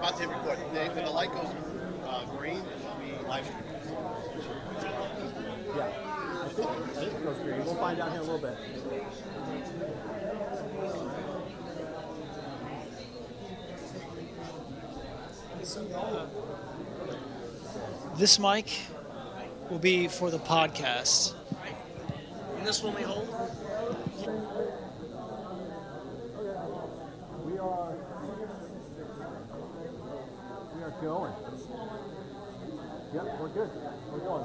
about to hit record. When the light goes green, it will be live stream. Yeah, I think it goes green. We'll find out here in a little bit. This mic will be for the podcast. And this one we hold? We are going. Yep, we're good. We're going.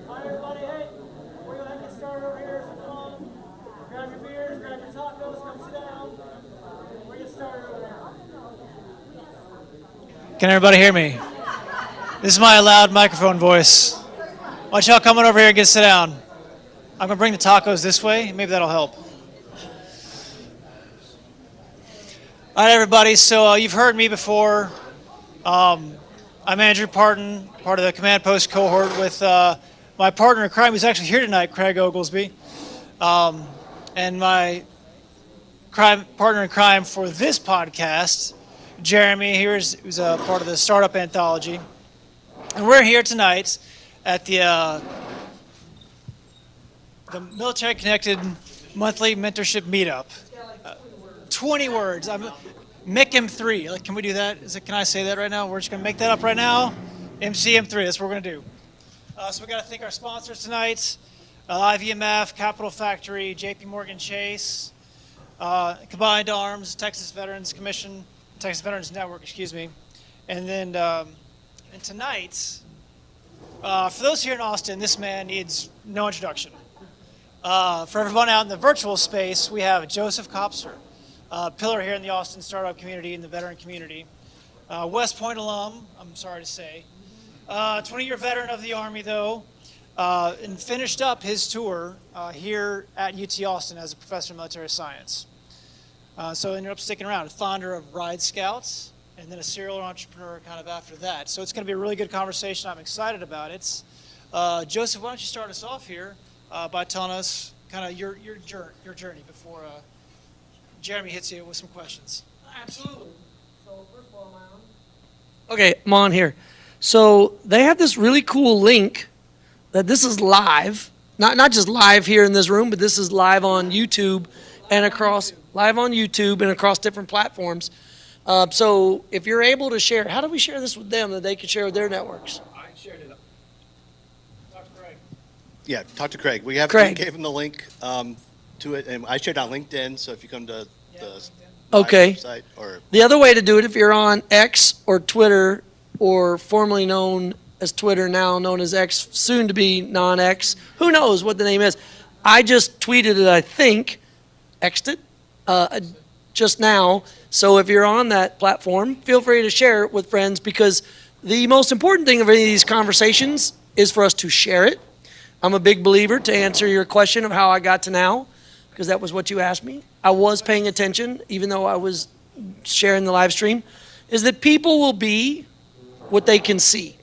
Hi everybody, hey, we're going to get started over here, so come on, grab your beers, grab your tacos, come sit down, we're going to get started over there. Can everybody hear me? This is my loud microphone voice. Why don't y'all come on over here and get sit down? I'm gonna bring the tacos this way. Maybe that'll help. All right, everybody. So you've heard me before. I'm Andrew Parton, part of the Command Post Cohort with my partner in crime, who's actually here tonight, Craig Oglesby, and my partner in crime for this podcast, Jeremy, who's a part of the Startup Anthology. And we're here tonight at the Military Connected Monthly Mentorship Meetup. 20 words. MICM3. Like, can we do that? Can I say that right now? We're just going to make that up right now. MCM3. That's what we're going to do. So we got to thank our sponsors tonight: IVMF, Capital Factory, J.P. Morgan Chase, Combined Arms, Texas Veterans Commission, Texas Veterans Network. Excuse me. And then and tonight, for those here in Austin, this man needs no introduction. For everyone out in the virtual space, we have Joseph Kopser, pillar here in the Austin startup community and the veteran community. West Point alum, I'm sorry to say. 20-year veteran of the Army, though, and finished up his tour here at UT Austin as a professor of military science. So ended up sticking around, founder of RideScout, and then a serial entrepreneur kind of after that. So it's going to be a really good conversation. I'm excited about it. Joseph, why don't you start us off here by telling us kind of your journey before Jeremy hits you with some questions. Absolutely. So first of all, am I on? Okay, I'm on here. So they have this really cool link that this is live, not just live here in this room, but this is live on YouTube and across different platforms. So if you're able to share, how do we share this with them that they can share with their networks? I shared it up. Talk to Craig. Yeah, talk to Craig. We gave him the link to it, and I shared on LinkedIn. So if you come to the Okay. website or The other way to do it, if you're on X or Twitter, or formerly known as Twitter, now known as X, soon to be non-X, who knows what the name is. I just tweeted it, I think, X'd it just now. So if you're on that platform, feel free to share it with friends, because the most important thing of any of these conversations is for us to share it. I'm a big believer, to answer your question of how I got to now, because that was what you asked me. I was paying attention, even though I was sharing the live stream, is that people will be what they can see.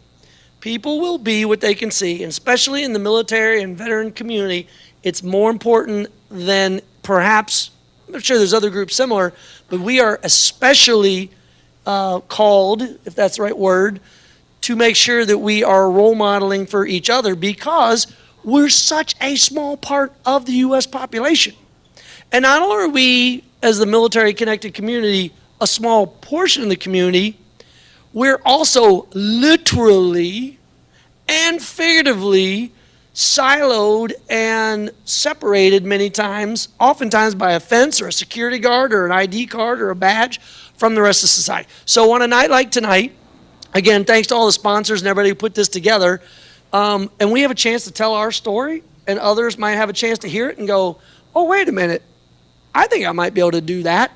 People will be what they can see, and especially in the military and veteran community, it's more important than perhaps, I'm sure there's other groups similar, but we are especially called, if that's the right word, to make sure that we are role modeling for each other, because we're such a small part of the U.S. population. And not only are we, as the military connected community, a small portion of the community, we're also literally and figuratively siloed and separated many times, oftentimes by a fence or a security guard or an ID card or a badge, from the rest of society. So on a night like tonight, again, thanks to all the sponsors and everybody who put this together, and we have a chance to tell our story, and others might have a chance to hear it and go, oh, wait a minute, I think I might be able to do that.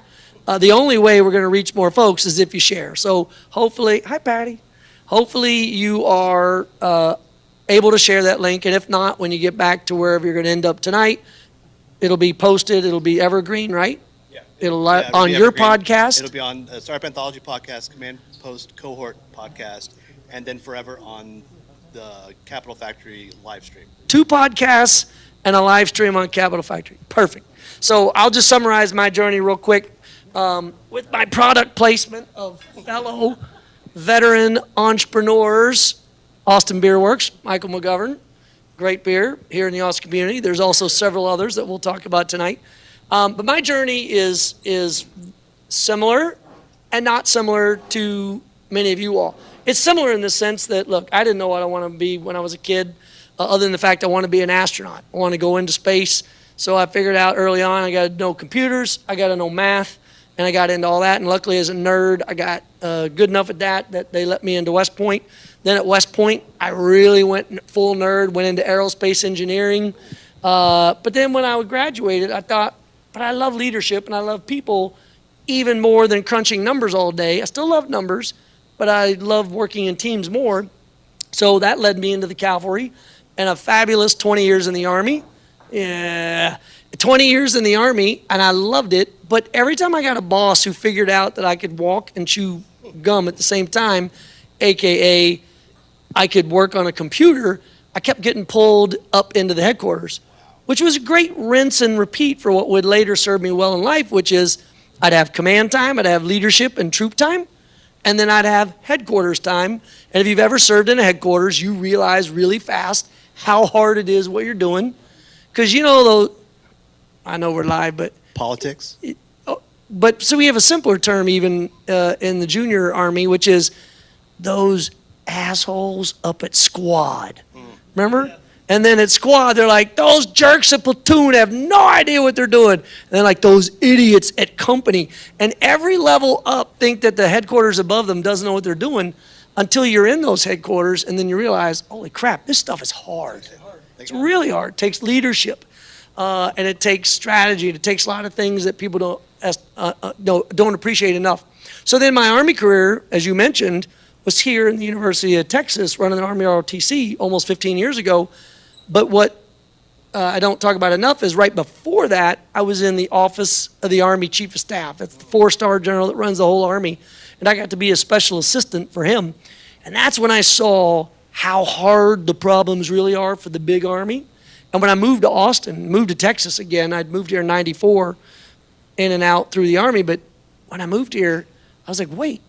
The only way we're going to reach more folks is if you share. So hopefully, hi Patty, hopefully you are able to share that link, and if not, when you get back to wherever you're going to end up tonight, it'll be posted, it'll be evergreen, right? yeah. It'll Yeah, it'll on be your evergreen. podcast. It'll be on Startup Anthology podcast, Command Post Cohort Podcast, and then forever on the Capital Factory live stream. 2 podcasts and a live stream on Capital Factory. Perfect. So I'll just summarize my journey real quick with my product placement of fellow veteran entrepreneurs. Austin Beer Works, Michael McGovern, great beer here in the Austin community. There's also several others that we'll talk about tonight. But my journey is similar and not similar to many of you all. It's similar in the sense that, look, I didn't know what I wanted to be when I was a kid, other than the fact I want to be an astronaut. I want to go into space. So I figured out early on I got to know computers, I got to know math, and I got into all that. And luckily, as a nerd, I got good enough at that they let me into West Point. Then at West Point, I really went full nerd, went into aerospace engineering. But then when I graduated, I thought, but I love leadership and I love people even more than crunching numbers all day. I still love numbers, but I love working in teams more. So that led me into the cavalry and a fabulous 20 years in the Army. Yeah, 20 years in the Army, and I loved it. But every time I got a boss who figured out that I could walk and chew gum at the same time, AKA I could work on a computer, I kept getting pulled up into the headquarters, which was a great rinse and repeat for what would later serve me well in life, which is I'd have command time, I'd have leadership and troop time, and then I'd have headquarters time. And if you've ever served in a headquarters, you realize really fast how hard it is what you're doing. Because I know we're live, but Politics? so we have a simpler term even in the junior Army, which is those assholes up at squad. Remember? Yeah. And then at squad, they're like, those jerks at platoon have no idea what they're doing. And then like those idiots at company. And every level up think that the headquarters above them doesn't know what they're doing until you're in those headquarters, and then you realize, holy crap, this stuff is hard. It's really hard. It takes leadership, and it takes strategy. It takes a lot of things that people don't appreciate enough. So then my Army career, as you mentioned, was here in the University of Texas running the Army ROTC almost 15 years ago. But what I don't talk about enough is right before that, I was in the office of the Army Chief of Staff. That's the 4-star general that runs the whole Army. And I got to be a special assistant for him. And that's when I saw how hard the problems really are for the big Army. And when I moved to Austin, moved to Texas again, I'd moved here in 94, in and out through the Army. But when I moved here, I was like, wait,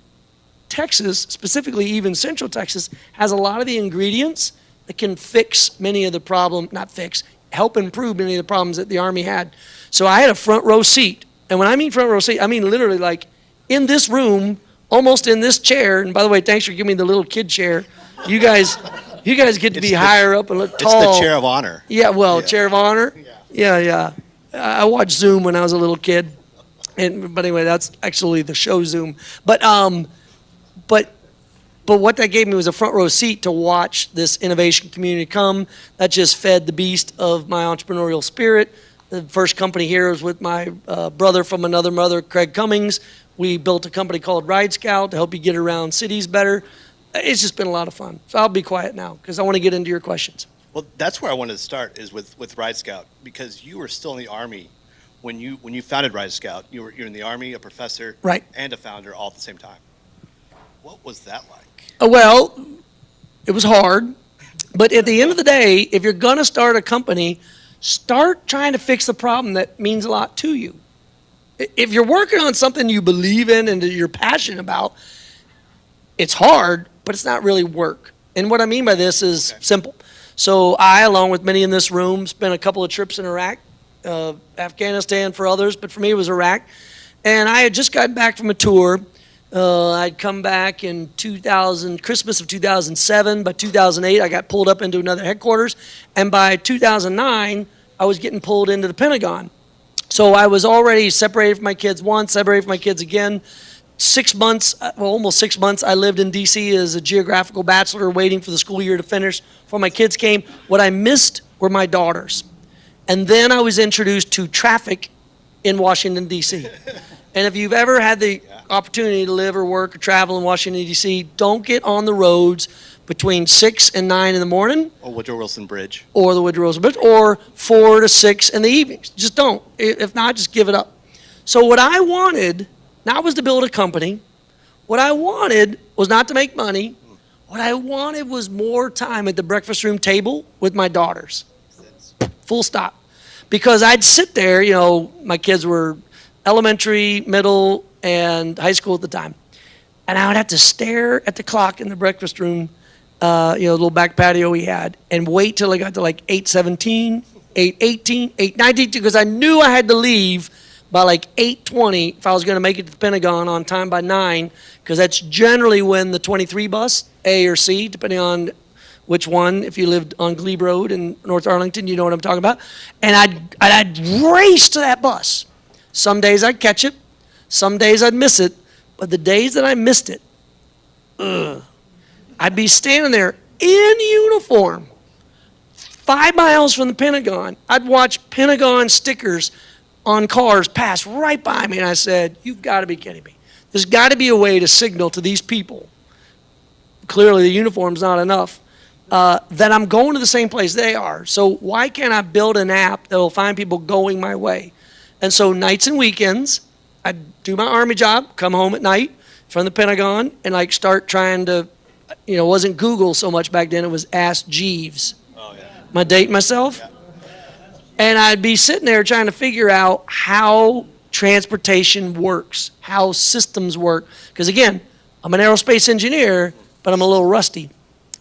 Texas, specifically even Central Texas, has a lot of the ingredients that can fix many of the problems, not fix, help improve many of the problems that the Army had. So I had a front row seat. And when I mean front row seat, I mean literally like in this room, almost in this chair. And by the way, thanks for giving me the little kid chair. You guys get to be higher up and look tall. It's the chair of honor. Yeah, well, chair of honor. Yeah. I watched Zoom when I was a little kid. But anyway, that's actually the show Zoom. But what that gave me was a front row seat to watch this innovation community come. That just fed the beast of my entrepreneurial spirit. The first company here was with my brother from another mother, Craig Cummings. We built a company called RideScout to help you get around cities better. It's just been a lot of fun. So I'll be quiet now because I want to get into your questions. Well, that's where I wanted to start is with RideScout, because you were still in the Army when you founded RideScout. You're in the Army, a professor, right, and a founder all at the same time. What was that like? Well, it was hard. But at the end of the day, if you're going to start a company, start trying to fix the problem that means a lot to you. If you're working on something you believe in and that you're passionate about, it's hard, but it's not really work. And what I mean by this is simple. So I, along with many in this room, spent a couple of trips in Iraq, Afghanistan for others, but for me it was Iraq. And I had just gotten back from a tour. I'd come back in Christmas of 2007. By 2008, I got pulled up into another headquarters. And by 2009, I was getting pulled into the Pentagon. So I was already separated from my kids once, separated from my kids again. 6 months, almost 6 months, I lived in D.C. as a geographical bachelor waiting for the school year to finish before my kids came. What I missed were my daughters. And then I was introduced to traffic in Washington, D.C. And if you've ever had the opportunity to live or work or travel in Washington, D.C., don't get on the roads between 6 and 9 in the morning. Or Woodrow Wilson Bridge. Or the Woodrow Wilson Bridge. Or 4 to 6 in the evenings. Just don't. If not, just give it up. So what I wanted not was to build a company. What I wanted was not to make money. What I wanted was more time at the breakfast room table with my daughters. Full stop. Because I'd sit there, my kids were elementary, middle, and high school at the time. And I would have to stare at the clock in the breakfast room, the little back patio we had, and wait till I got to like 8:17, 8:18, 8:19, because I knew I had to leave by like 8:20 if I was going to make it to the Pentagon on time by 9, because that's generally when the 23 bus, A or C, depending on which one. If you lived on Glebe Road in North Arlington, you know what I'm talking about. And I'd race to that bus. Some days I'd catch it. Some days I'd miss it. But the days that I missed it, I'd be standing there in uniform, 5 miles from the Pentagon. I'd watch Pentagon stickers on cars pass right by me, and I said, you've got to be kidding me. There's got to be a way to signal to these people, clearly the uniform's not enough, that I'm going to the same place they are. So why can't I build an app that will find people going my way? And so nights and weekends, I'd do my Army job, come home at night from the Pentagon, and start trying to, it wasn't Google so much back then, it was Ask Jeeves. Oh, yeah. Am I dating myself? Yeah. And I'd be sitting there trying to figure out how transportation works, how systems work. Because again, I'm an aerospace engineer, but I'm a little rusty.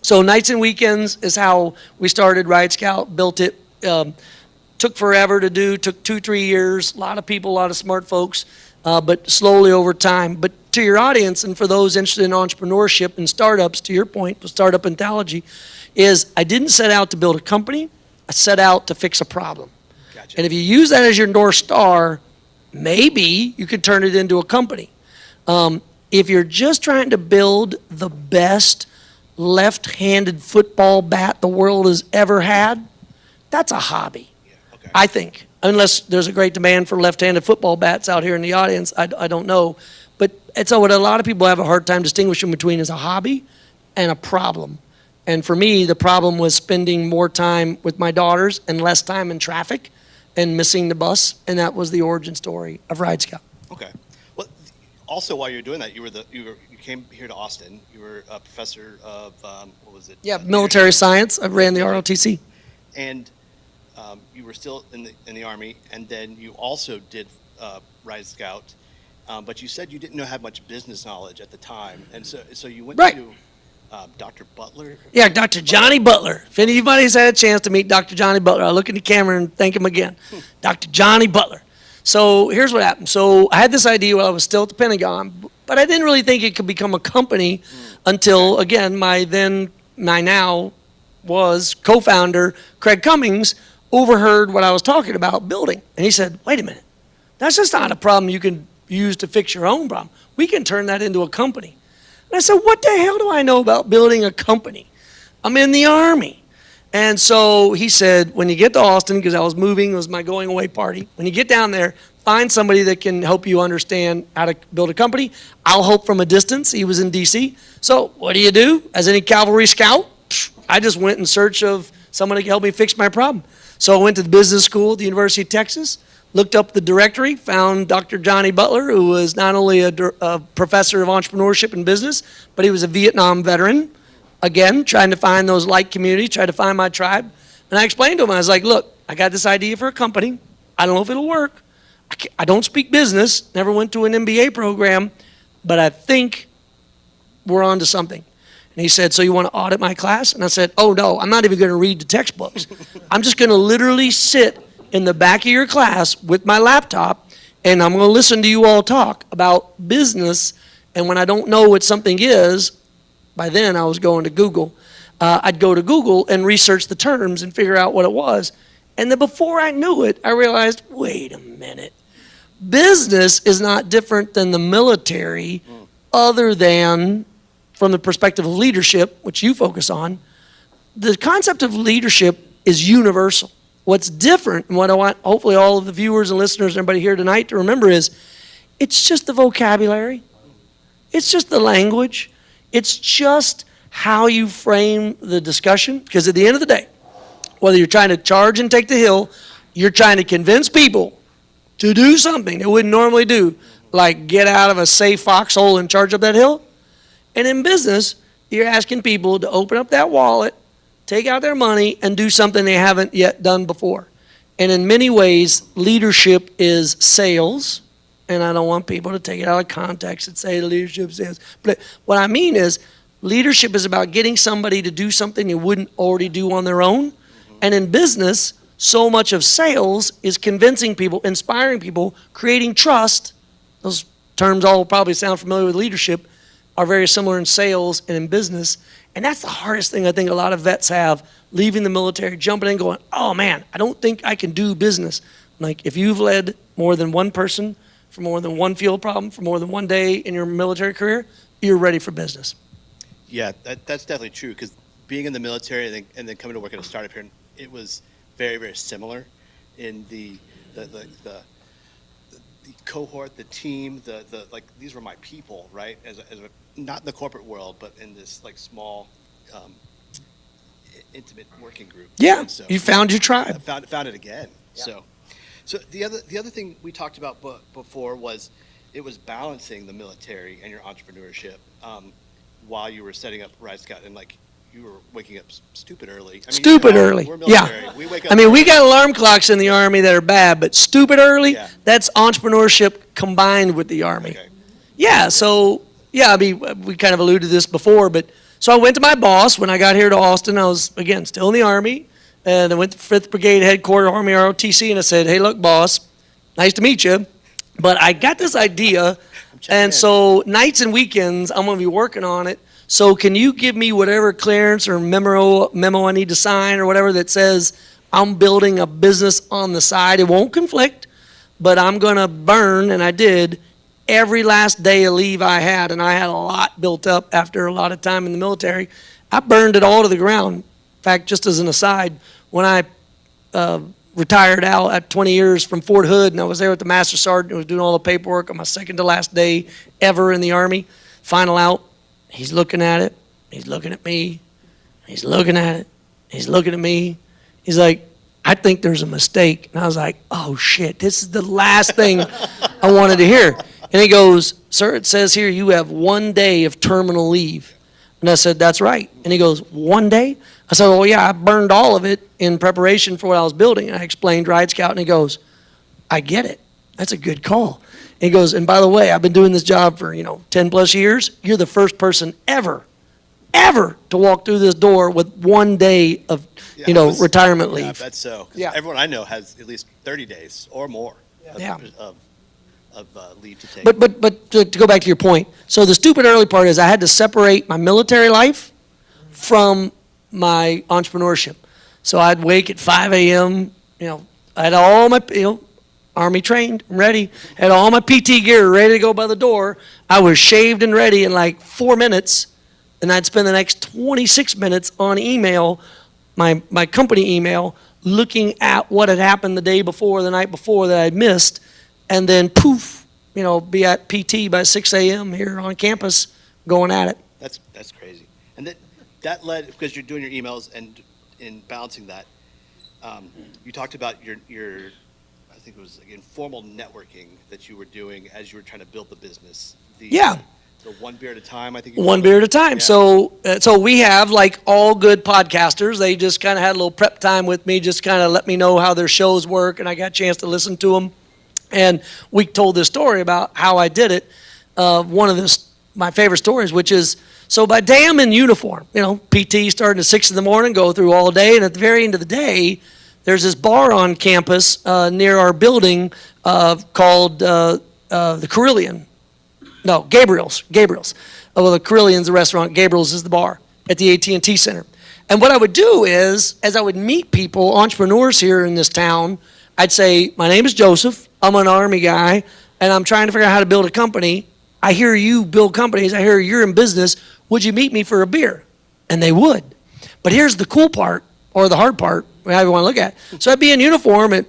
So nights and weekends is how we started RideScout, built it. Took forever to do, took 2-3 years. A lot of people, a lot of smart folks, but slowly over time. But to your audience, and for those interested in entrepreneurship and startups, to your point, the Startup Anthology, is I didn't set out to build a company. I set out to fix a problem. Gotcha. And if you use that as your North Star, maybe you could turn it into a company. If you're just trying to build the best left-handed football bat the world has ever had, that's a hobby, Okay. I think. Unless there's a great demand for left-handed football bats out here in the audience, I don't know. But it's what a lot of people have a hard time distinguishing between is a hobby and a problem. And for me, the problem was spending more time with my daughters and less time in traffic and missing the bus, and that was the origin story of RideScout. Okay. Well, also while you're doing that, you came here to Austin. You were a professor of what was it? Yeah, military science. I ran the ROTC. And you were still in the Army, and then you also did RideScout, but you said you didn't have much business knowledge at the time, and so you went Right. to Dr. Butler. Yeah, Dr. Johnny Butler. If anybody's had a chance to meet Dr. Johnny Butler, I'll look in the camera and thank him again. Dr. Johnny Butler. So here's what happened. So I had this idea while I was still at the Pentagon, but I didn't really think it could become a company until, again, my now was co-founder, Craig Cummings, overheard what I was talking about building. And he said, wait a minute, that's just not a problem you can use to fix your own problem. We can turn that into a company. And I said, what the hell do I know about building a company? I'm in the Army. And so he said, when you get to Austin, because I was moving, it was my going away party, when you get down there, find somebody that can help you understand how to build a company. I'll help from a distance. He was in D.C. So what do? As any cavalry scout, I just went in search of someone that could help me fix my problem. So I went to the business school at the University of Texas, looked up the directory, found Dr. Johnny Butler, who was not only a professor of entrepreneurship and business, but he was a Vietnam veteran. Again, trying to find those like communities, trying to find my tribe. And I explained to him, I was like, look, I got this idea for a company. I don't know if it'll work. I don't speak business, never went to an MBA program, but I think we're on to something. And he said, so you want to audit my class? And I said, oh no, I'm not even going to read the textbooks. I'm just going to literally sit in the back of your class with my laptop, and I'm going to listen to you all talk about business. And when I don't know what something is, by then I was going to Google. I'd go to Google and research the terms and figure out what it was. And then before I knew it, I realized, wait a minute. Business is not different than the military other than from the perspective of leadership, which you focus on. The concept of leadership is universal. What's different, and what I want hopefully all of the viewers and listeners and everybody here tonight to remember is, it's just the vocabulary. It's just the language. It's just how you frame the discussion. Because at the end of the day, whether you're trying to charge and take the hill, you're trying to convince people to do something they wouldn't normally do, like get out of a safe foxhole and charge up that hill. And in business, you're asking people to open up that wallet, take out their money, and do something they haven't yet done before. And in many ways, leadership is sales. And I don't want people to take it out of context and say leadership sales. But what I mean is, leadership is about getting somebody to do something they wouldn't already do on their own. And in business, so much of sales is convincing people, inspiring people, creating trust. Those terms all probably sound familiar with leadership, are very similar in sales and in business. And that's the hardest thing I think a lot of vets have, leaving the military, jumping in, going, oh man, I don't think I can do business. Like, if you've led more than one person for more than one field problem for more than one day in your military career, you're ready for business. Yeah, that's definitely true, because being in the military and then coming to work at a startup here, it was very, very similar in the cohort, the team, the like, these were my people, right? As a, not in the corporate world, but in this like small, intimate working group. Yeah, And so you found your tribe. I found it again. Yeah. So the other thing we talked about before was it was balancing the military and your entrepreneurship while you were setting up RideScout, and like you were waking up stupid early. I mean, Stupid early. We're military. Yeah. We wake up I mean, we early. got alarm clocks in the Army that are bad, but stupid early, Yeah. that's entrepreneurship combined with the Army. Okay. Yeah, so, yeah, I mean, we kind of alluded to this before, but so I went to my boss when I got here to Austin. I was, again, still in the Army, and I went to 5th Brigade Headquarters, Army ROTC, and I said, hey, look, boss, nice to meet you, but I got this idea, and in. so nights and weekends, I'm going to be working on it. So can you give me whatever clearance or memo I need to sign or whatever that says I'm building a business on the side? It won't conflict, but I'm going to burn, and I did, every last day of leave I had, and I had a lot built up after a lot of time in the military. I burned it all to the ground. In fact, just as an aside, when I retired out at 20 years from Fort Hood, and I was there with the Master Sergeant, I was doing all the paperwork on my second to last day ever in the Army, final out. He's looking at it. He's looking at me. He's looking at it. He's looking at me. He's like, I think there's a mistake. And I was like, oh shit, this is the last thing I wanted to hear. And he goes, sir, it says here you have 1 day of terminal leave. And I said, that's right. And he goes, 1 day? I said, well, yeah, I burned all of it in preparation for what I was building. And I explained RideScout, and he goes, I get it. That's a good call. And he goes, and by the way, I've been doing this job for, 10 plus years. You're the first person ever to walk through this door with 1 day of, retirement leave. Yeah, that's so. 'Cause Yeah. everyone I know has at least 30 days or more Yeah. of leave to take. But to go back to your point, so the stupid early part is I had to separate my military life from my entrepreneurship. So I'd wake at 5 a.m., I had all my, Army trained, ready, had all my PT gear ready to go by the door. I was shaved and ready in like 4 minutes, and I'd spend the next 26 minutes on email, my company email, looking at what had happened the day before, the night before that I'd missed, and then poof, be at PT by 6 a.m. here on campus going at it. That's crazy. And that led, because you're doing your emails and in balancing that, you talked about your I think it was like informal networking that you were doing as you were trying to build the business. Yeah. The one beer at a time, I think. One beer at a time. Yeah. So we have, like all good podcasters, they just kind of had a little prep time with me, just kind of let me know how their shows work, and I got a chance to listen to them. And we told this story about how I did it. One of my favorite stories, which is, so by day I'm in uniform, PT starting at 6 in the morning, go through all day, and at the very end of the day, there's this bar on campus near our building called the Carillion. No, Gabriel's. Well, the Carillion's the restaurant. Gabriel's is the bar at the AT&T Center. And what I would do is, as I would meet people, entrepreneurs here in this town, I'd say, my name is Joseph. I'm an Army guy, and I'm trying to figure out how to build a company. I hear you build companies. I hear you're in business. Would you meet me for a beer? And they would. But here's the cool part, or the hard part, however you want to look at it. So I'd be in uniform at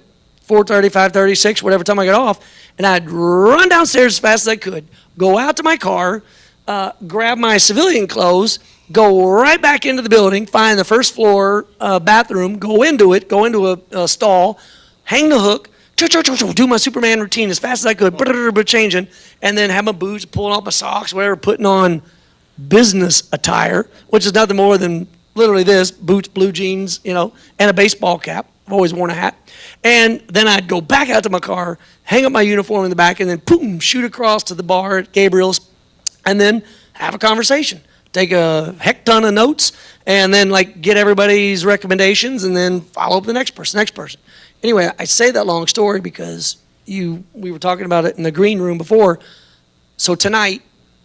4:30, 5:30, 6, whatever time I got off, and I'd run downstairs as fast as I could, go out to my car, grab my civilian clothes, go right back into the building, find the first floor bathroom, go into a stall, hang the hook, do my Superman routine as fast as I could, changing, and then have my boots, pulling off my socks, whatever, putting on business attire, which is nothing more than literally this: boots, blue jeans, and a baseball cap. I've always worn a hat. And then I'd go back out to my car, hang up my uniform in the back, and then boom, shoot across to the bar at Gabriel's, and then have a conversation. Take a heck ton of notes, and then get everybody's recommendations, and then follow up with the next person. Anyway, I say that long story because we were talking about it in the green room before. So tonight,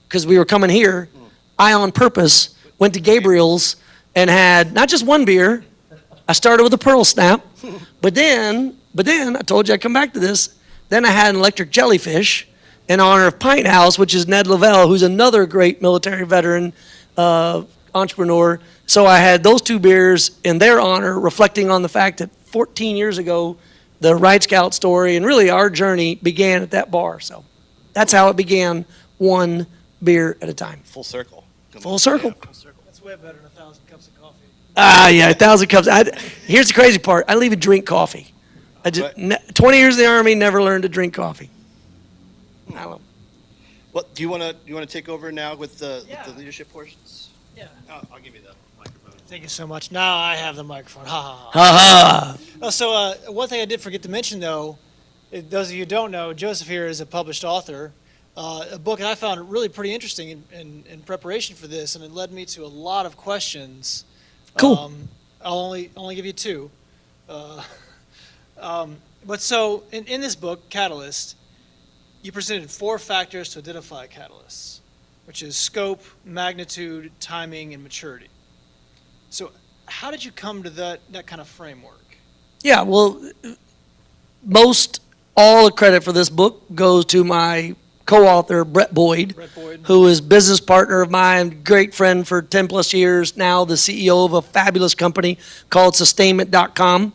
because we were coming here, I on purpose went to Gabriel's and had not just one beer. I started with a Pearl Snap, but then I told you I'd come back to this. Then I had an electric jellyfish in honor of Pint House, which is Ned Lavelle, who's another great military veteran, entrepreneur. So I had those two beers in their honor, reflecting on the fact that 14 years ago, the RideScout story and really our journey began at that bar. So that's how it began, one beer at a time. Full circle. Full circle. Full circle. That's way better than 1,000 cups of coffee. Yeah, 1,000 cups. Here's the crazy part. I didn't even drink coffee. 20 years in the Army, never learned to drink coffee. I don't know. Well, do you want to take over now with the leadership portions? Yeah. I'll give you the microphone. Thank you so much. Now I have the microphone. Ha ha ha. Ha ha. So one thing I did forget to mention, though, those of you who don't know, Joseph here is a published author. A book that I found really pretty interesting in preparation for this, and it led me to a lot of questions. Cool. I'll only give you two. But so in this book, Catalyst, you presented 4 factors to identify catalysts, which is scope, magnitude, timing, and maturity. So how did you come to that kind of framework? Yeah, well, all the credit for this book goes to my co-author, Brett Boyd, who is business partner of mine, great friend for 10 plus years, now the CEO of a fabulous company called Sustainment.com.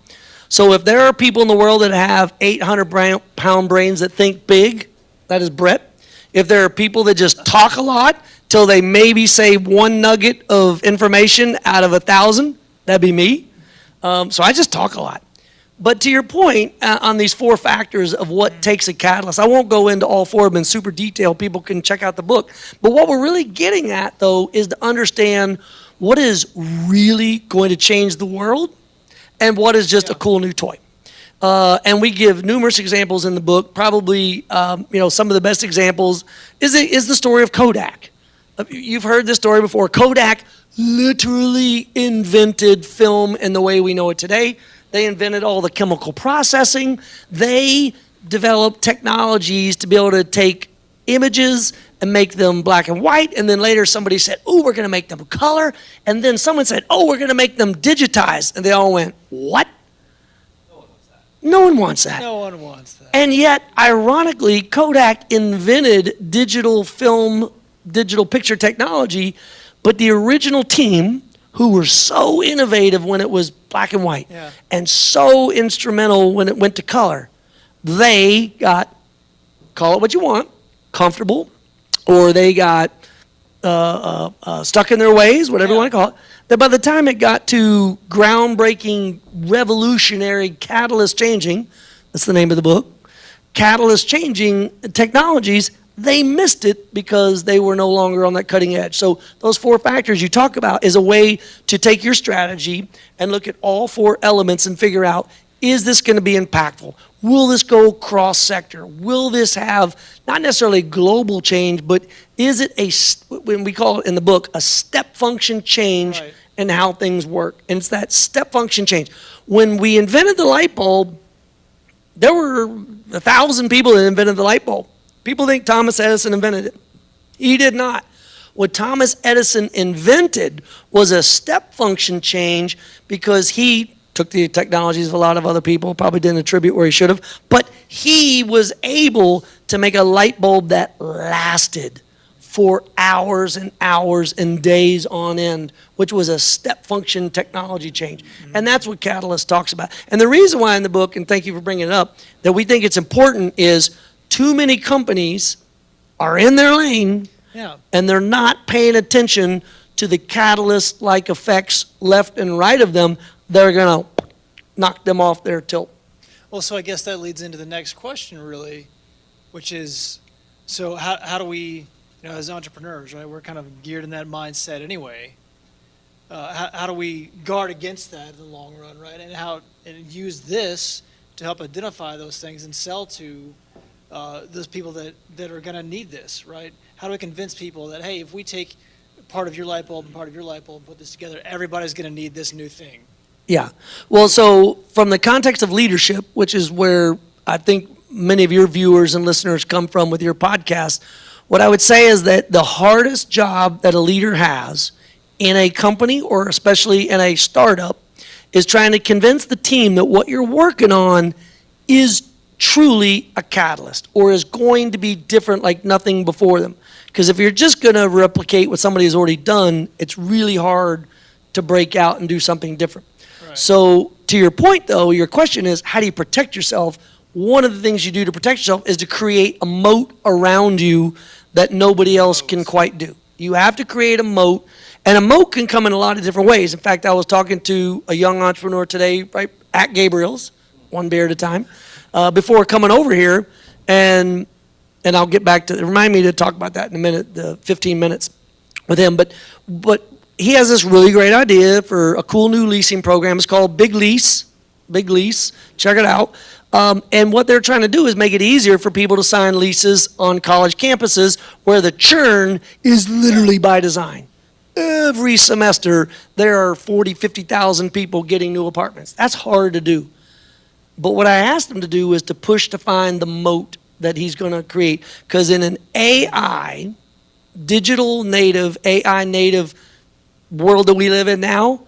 So if there are people in the world that have 800-pound brains that think big, that is Brett. If there are people that just talk a lot till they maybe say one nugget of information out of 1,000, that'd be me. So I just talk a lot. But to your point on these 4 factors of what takes a catalyst, I won't go into all 4 of them in super detail. People can check out the book. But what we're really getting at, though, is to understand what is really going to change the world and what is just a cool new toy. And we give numerous examples in the book. Probably, some of the best examples is the story of Kodak. You've heard this story before. Kodak literally invented film in the way we know it today. They invented all the chemical processing. They developed technologies to be able to take images and make them black and white. And then later somebody said, oh, we're going to make them color. And then someone said, oh, we're going to make them digitized. And they all went, what? No one wants that. No one wants that. And yet, ironically, Kodak invented digital film, digital picture technology, but the original team, who were so innovative when it was black and white, and so instrumental when it went to color, they got, call it what you want, comfortable, or they got stuck in their ways, whatever you want to call it, that by the time it got to groundbreaking, revolutionary, catalyst changing, that's the name of the book, catalyst changing technologies, they missed it because they were no longer on that cutting edge. So those 4 factors you talk about is a way to take your strategy and look at all 4 elements and figure out, is this going to be impactful? Will this go cross-sector? Will this have not necessarily global change, but is it when we call it in the book, a step function change in how things work? And it's that step function change. When we invented the light bulb, there were 1,000 people that invented the light bulb. People think Thomas Edison invented it. He did not. What Thomas Edison invented was a step function change because he took the technologies of a lot of other people, probably didn't attribute where he should have, but he was able to make a light bulb that lasted for hours and hours and days on end, which was a step function technology change. And that's what Catalyst talks about. And the reason why in the book, and thank you for bringing it up, that we think it's important is too many companies are in their lane and they're not paying attention to the catalyst-like effects left and right of them that are going to knock them off their tilt. Well, so I guess that leads into the next question, really, which is, so how do we, as entrepreneurs, right? We're kind of geared in that mindset anyway. How do we guard against that in the long run, right? And use this to help identify those things and sell to those people that are going to need this, right? How do we convince people that, hey, if we take part of your light bulb and part of your light bulb and put this together, everybody's going to need this new thing? Yeah. Well, so from the context of leadership, which is where I think many of your viewers and listeners come from with your podcast, what I would say is that the hardest job that a leader has in a company, or especially in a startup, is trying to convince the team that what you're working on is truly a catalyst or is going to be different like nothing before them. Because if you're just going to replicate what somebody has already done, it's really hard to break out and do something different. Right. So to your point, though, your question is, how do you protect yourself? One of the things you do to protect yourself is to create a moat around you that nobody else can quite do. You have to create a moat, and a moat can come in a lot of different ways. In fact, I was talking to a young entrepreneur today, right, at Gabriel's, one beer at a time, before coming over here, and I'll get back to, remind me to talk about that in a minute, the 15 minutes with him, but he has this really great idea for a cool new leasing program. It's called Big Lease, check it out. And what they're trying to do is make it easier for people to sign leases on college campuses where the churn is literally by design. Every semester, there are 40, 50,000 people getting new apartments. That's hard to do. But what I asked him to do is to push to find the moat that he's going to create. Because in an AI, digital native, AI native world that we live in now,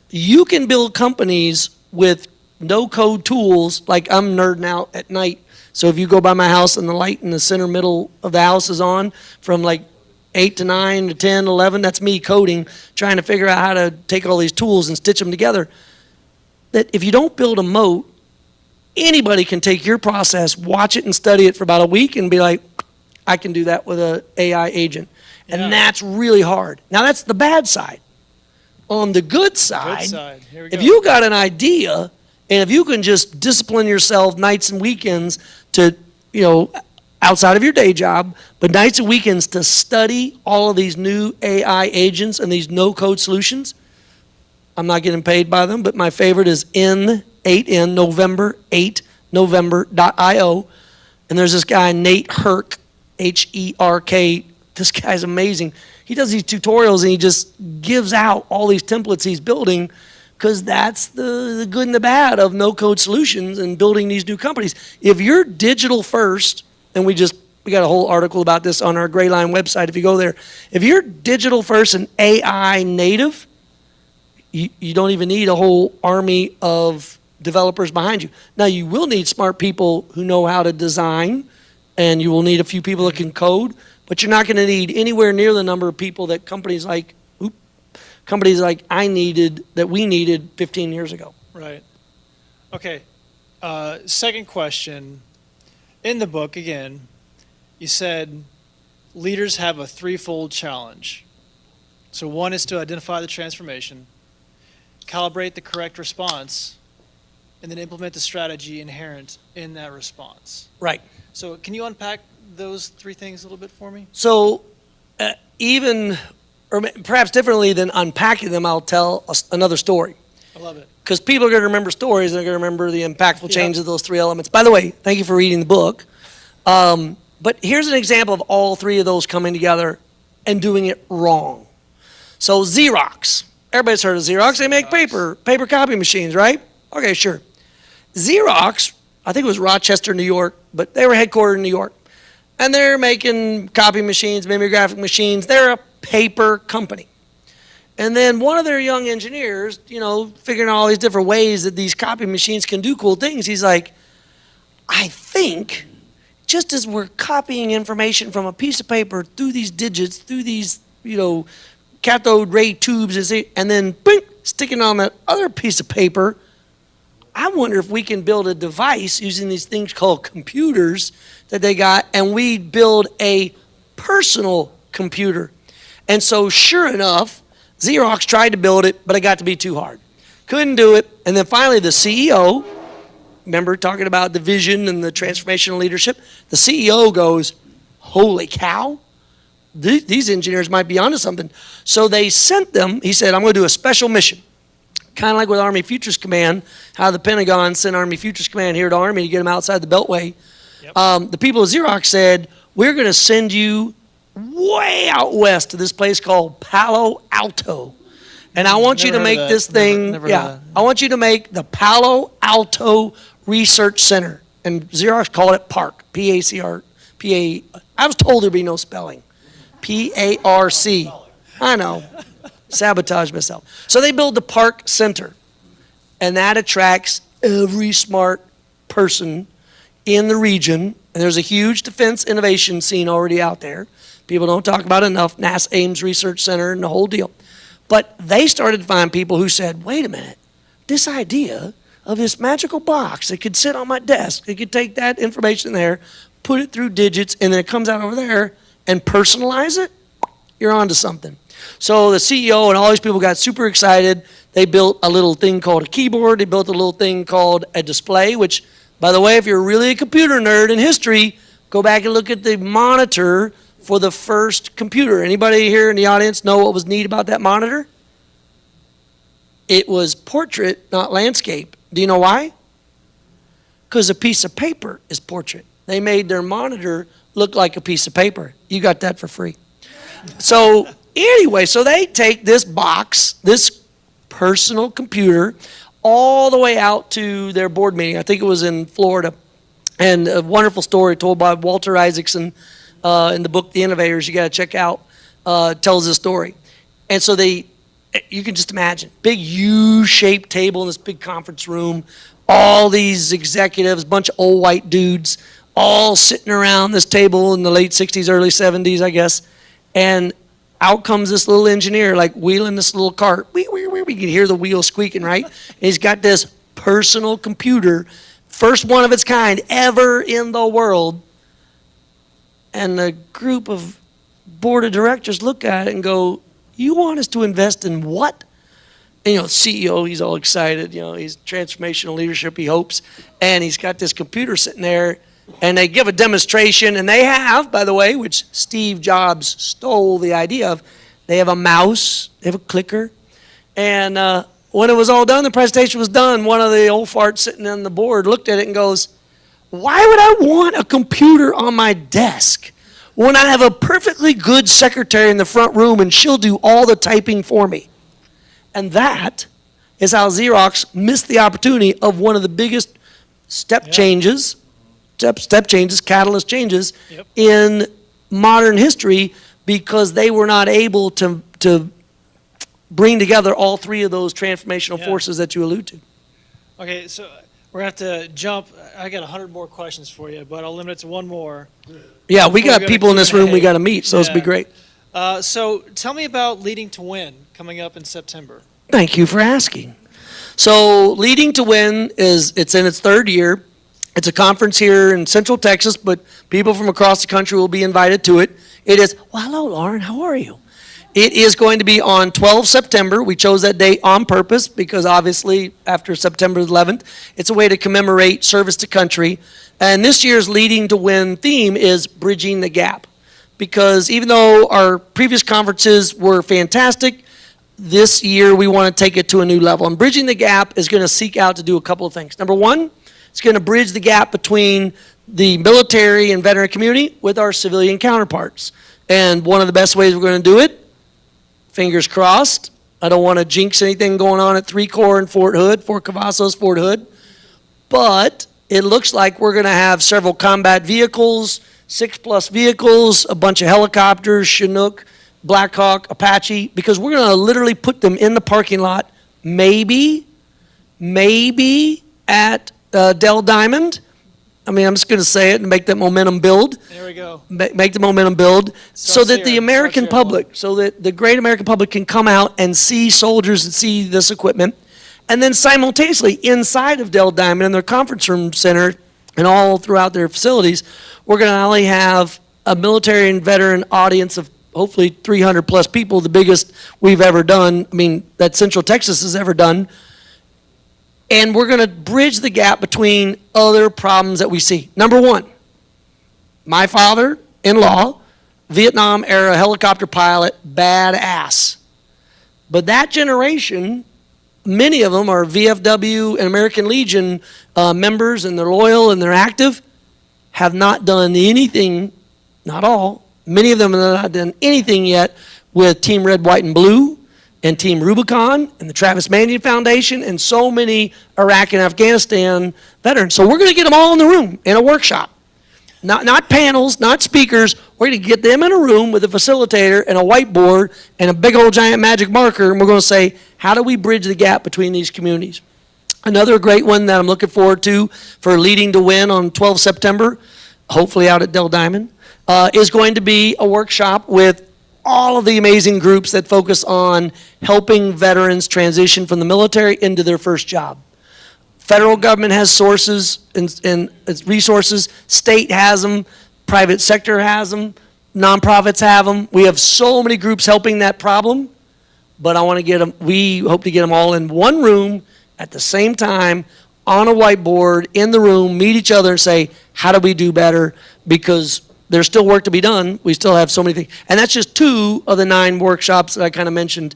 you can build companies with no-code tools. Like, I'm nerding out at night. So if you go by my house and the light in the center middle of the house is on from like 8 to 9 to 10, 11, that's me coding, trying to figure out how to take all these tools and stitch them together. That if you don't build a moat, anybody can take your process, watch it and study it for about a week and be like, I can do that with an AI agent. And that's really hard. Now, that's the bad side. On the good side, Here we go. if you got an idea, and if you can just discipline yourself nights and weekends to, outside of your day job, but nights and weekends to study all of these new AI agents and these no-code solutions. I'm not getting paid by them, but my favorite is N8N, November 8, November.io. And there's this guy, Nate Herk, Herk. This guy's amazing. He does these tutorials and he just gives out all these templates he's building, because that's the good and the bad of no-code solutions and building these new companies. If you're digital first, and we got a whole article about this on our Gray Line website if you go there. If you're digital first and AI native, you don't even need a whole army of developers behind you. Now, you will need smart people who know how to design, and you will need a few people that can code, but you're not going to need anywhere near the number of people that companies like we needed 15 years ago. Right. Okay. Second question. In the book, again, you said leaders have a threefold challenge. So one is to identify the transformation, calibrate the correct response, and then implement the strategy inherent in that response. Right. So can you unpack those three things a little bit for me? So or perhaps differently than unpacking them, I'll tell another story. I love it. Because people are going to remember stories, and they're going to remember the impactful change of those three elements. By the way, thank you for reading the book. But here's an example of all three of those coming together and doing it wrong. So Xerox. Everybody's heard of Xerox. They make paper copy machines, right? Okay, sure. Xerox, I think it was Rochester, New York, but they were headquartered in New York. And they're making copy machines, mimeographic machines. They're a paper company. And then one of their young engineers, figuring out all these different ways that these copy machines can do cool things, he's like, I think just as we're copying information from a piece of paper through these digits, through these, cathode ray tubes, and then bing, sticking on that other piece of paper, I wonder if we can build a device using these things called computers that they got, and we build a personal computer. And so sure enough, Xerox tried to build it, but it got to be too hard. Couldn't do it. And then finally the CEO remember talking about the vision and the transformational leadership? The CEO goes, holy cow, these engineers might be onto something. So they sent them, he said, I'm going to do a special mission. Kind of like with Army Futures Command, how the Pentagon sent Army Futures Command here to Army to get them outside the Beltway. Yep. The people of Xerox said, we're going to send you way out west to this place called Palo Alto. And I want you to make this thing, I want you to make the Palo Alto Research Center. And Xerox called it PARC, P-A-C-R, P-A, I was told there'd be no spelling. P-A-R-C. I know. Sabotage myself. So they build the PARC Center. And that attracts every smart person in the region. And there's a huge defense innovation scene already out there. People don't talk about it enough. NASA Ames Research Center and the whole deal. But they started to find people who said, wait a minute, this idea of this magical box that could sit on my desk, it could take that information there, put it through digits, and then it comes out over there, and personalize it, you're onto something. So the CEO and all these people got super excited. They built a little thing called a keyboard. They built a little thing called a display, which, by the way, if you're really a computer nerd in history, go back and look at the monitor for the first computer. Anybody here in the audience know what was neat about that monitor? It was portrait, not landscape. Do you know why? Because a piece of paper is portrait. They made their monitor look like a piece of paper. You got that for free. So anyway, so they take this box, this personal computer, all the way out to their board meeting. I think it was in Florida. And a wonderful story told by Walter Isaacson in the book The Innovators, you got to check out, tells this story. And so you can just imagine, big U-shaped table in this big conference room, all these executives, bunch of old white dudes, all sitting around this table in the late 60s, early 70s, I guess. And out comes this little engineer, like wheeling this little cart. We can hear the wheels squeaking, right? And he's got this personal computer, first one of its kind ever in the world. And the group of board of directors look at it and go, you want us to invest in what? And, CEO, he's all excited. He's transformational leadership, he hopes. And he's got this computer sitting there. And they give a demonstration. And they have, by the way, which Steve Jobs stole the idea of, they have a mouse, they have a clicker. And when it was all done, the presentation was done, one of the old farts sitting on the board looked at it and goes, why would I want a computer on my desk when I have a perfectly good secretary in the front room and she'll do all the typing for me? And that is how Xerox missed the opportunity of one of the biggest changes, catalyst changes in modern history, because they were not able to bring together all three of those transformational forces that you allude to. Okay, so we're going to have to jump. I got 100 more questions for you, but I'll limit it to one more. Yeah, we got people in this room we got to meet, so it'll be great. So tell me about Leading to Win coming up in September. Thank you for asking. So Leading to Win it's in its third year. It's a conference here in Central Texas, but people from across the country will be invited to it. It is, well, hello, Lauren, how are you? It is going to be on 12 September. We chose that date on purpose because obviously after September 11th, it's a way to commemorate service to country. And this year's Leading to Win theme is Bridging the Gap. Because even though our previous conferences were fantastic, this year we want to take it to a new level. And Bridging the Gap is going to seek out to do a couple of things. Number one, it's going to bridge the gap between the military and veteran community with our civilian counterparts. And one of the best ways we're going to do it, fingers crossed, I don't want to jinx anything going on at 3 Corps in Fort Hood, Fort Cavazos, Fort Hood, but it looks like we're going to have several combat vehicles, 6+ vehicles, a bunch of helicopters, Chinook, Blackhawk, Apache, because we're going to literally put them in the parking lot, maybe at Dell Diamond. I mean, I'm just going to say it and make that momentum build. There we go. Make the momentum build so that the American public, so that the great American public can come out and see soldiers and see this equipment. And then simultaneously, inside of Dell Diamond in their conference room center and all throughout their facilities, we're going to not only have a military and veteran audience of hopefully 300 plus people, the biggest we've ever done, I mean, that Central Texas has ever done. And we're going to bridge the gap between other problems that we see. Number one, my father-in-law, Vietnam-era helicopter pilot, badass. But that generation, many of them are VFW and American Legion members, and they're loyal and they're active, have not done anything, not all, many of them have not done anything yet with Team Red, White, and Blue, and Team Rubicon, and the Travis Mandian Foundation, and so many Iraq and Afghanistan veterans. So we're going to get them all in the room in a workshop. Not panels, not speakers. We're going to get them in a room with a facilitator and a whiteboard and a big old giant magic marker, and we're going to say, how do we bridge the gap between these communities? Another great one that I'm looking forward to for Leading to Win on 12 September, hopefully out at Dell Diamond, is going to be a workshop with all of the amazing groups that focus on helping veterans transition from the military into their first job. Federal government has sources and resources, state has them, private sector has them, nonprofits have them. We have so many groups helping that problem, but we hope to get them all in one room at the same time, on a whiteboard, in the room, meet each other and say, how do we do better? Because there's still work to be done. We still have so many things. And that's just 2 of the 9 workshops that I kind of mentioned,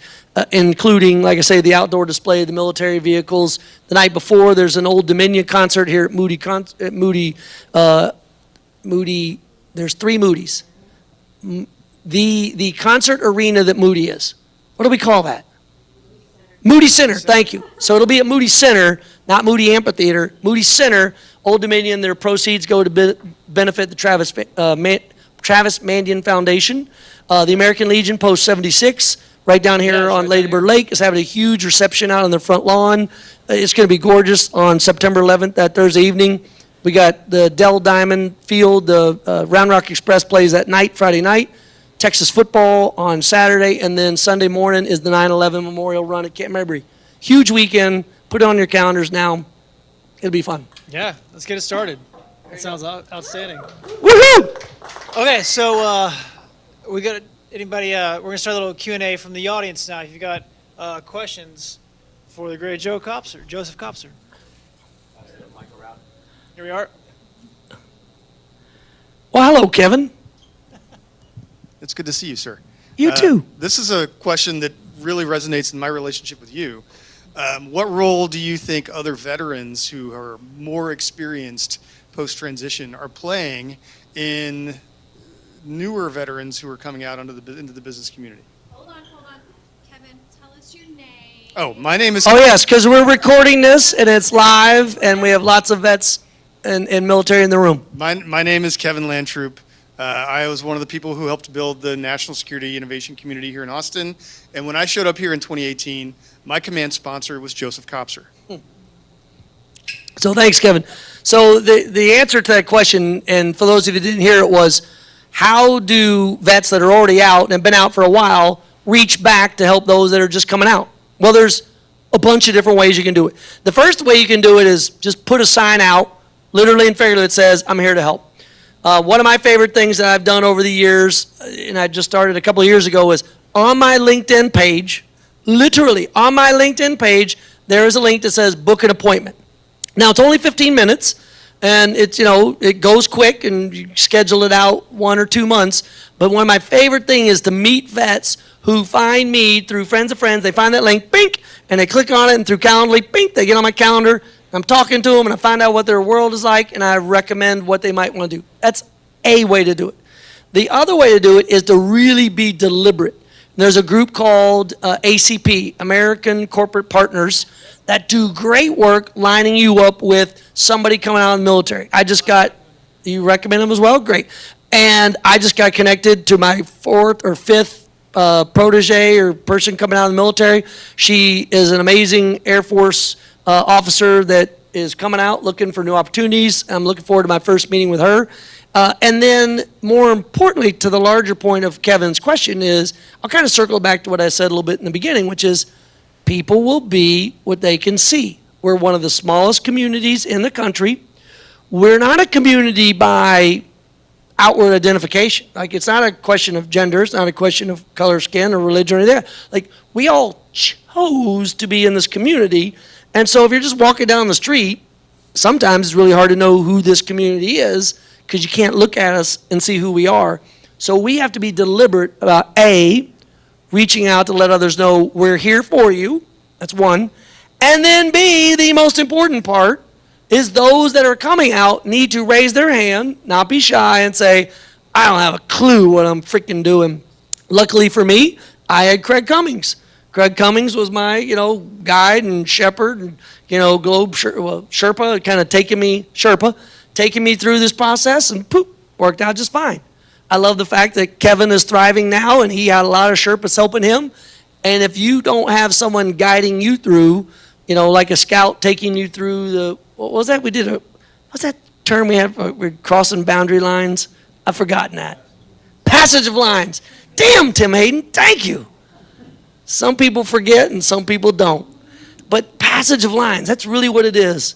including, like I say, the outdoor display of the military vehicles. The night before, there's an Old Dominion concert here at Moody. There's 3 Moody's. The concert arena that Moody is. What do we call that? Moody Center, thank you. So it'll be at Moody Center, not Moody Amphitheater. Moody Center, Old Dominion, their proceeds go to benefit the Travis Mandian Foundation. The American Legion, Post 76, right down here on Lady Bird Lake, is having a huge reception out on their front lawn. It's going to be gorgeous on September 11th, that Thursday evening. We got the Dell Diamond Field, the Round Rock Express plays that night, Friday night. Texas football on Saturday, and then Sunday morning is the 9/11 Memorial Run at Camp Mabry. Huge weekend. Put it on your calendars now. It'll be fun. Yeah, let's get it started. That sounds outstanding. Woohoo! Okay, so we got anybody? We're gonna start a little Q&A from the audience now. If you got questions for the great Joseph Kopser. Here we are. Well, hello, Kevin. It's good to see you, sir. You too. This is a question that really resonates in my relationship with you. What role do you think other veterans who are more experienced post-transition are playing in newer veterans who are coming out into the business community? Hold on. Kevin, tell us your name. Oh, my name is... Oh, yes, because we're recording this, and it's live, and we have lots of vets and military in the room. My name is Kevin Landtroop. I was one of the people who helped build the national security innovation community here in Austin. And when I showed up here in 2018, my command sponsor was Joseph Kopser. So thanks, Kevin. So the answer to that question, and for those of you that didn't hear it, was how do vets that are already out and have been out for a while reach back to help those that are just coming out? Well, there's a bunch of different ways you can do it. The first way you can do it is just put a sign out, literally and figuratively, that says, I'm here to help. One of my favorite things that I've done over the years, and I just started a couple of years ago, is on my LinkedIn page, literally on my LinkedIn page, there is a link that says book an appointment. Now, it's only 15 minutes, and it's, it goes quick, and you schedule it out 1 or 2 months. But one of my favorite things is to meet vets who find me through friends of friends. They find that link, bink, and they click on it, and through Calendly, bink, they get on my calendar. I'm talking to them, and I find out what their world is like, and I recommend what they might want to do. That's a way to do it. The other way to do it is to really be deliberate. There's a group called ACP, American Corporate Partners, that do great work lining you up with somebody coming out of the military. You recommend them as well? Great. And I just got connected to my 4th or 5th protege or person coming out of the military. She is an amazing Air Force officer that is coming out looking for new opportunities. I'm looking forward to my first meeting with her. And then, more importantly, to the larger point of Kevin's question is, I'll kind of circle back to what I said a little bit in the beginning, which is people will be what they can see. We're one of the smallest communities in the country. We're not a community by outward identification. Like, it's not a question of gender, it's not a question of color, skin, or religion or anything. Like, we all chose to be in this community, And so if you're just walking down the street, sometimes it's really hard to know who this community is because you can't look at us and see who we are. So we have to be deliberate about A, reaching out to let others know we're here for you. That's one. And then B, the most important part, is those that are coming out need to raise their hand, not be shy, and say, I don't have a clue what I'm freaking doing. Luckily for me, I had Craig Cummings. Craig Cummings was my, guide and shepherd and, Sherpa, kind of taking me through this process, and poop, worked out just fine. I love the fact that Kevin is thriving now, and he had a lot of Sherpas helping him. And if you don't have someone guiding you through, like a scout taking you through what was that? What's that term we have? We're crossing boundary lines. I've forgotten that. Passage of lines. Damn, Tim Hayden, thank you. Some people forget and some people don't. But passage of lines, that's really what it is.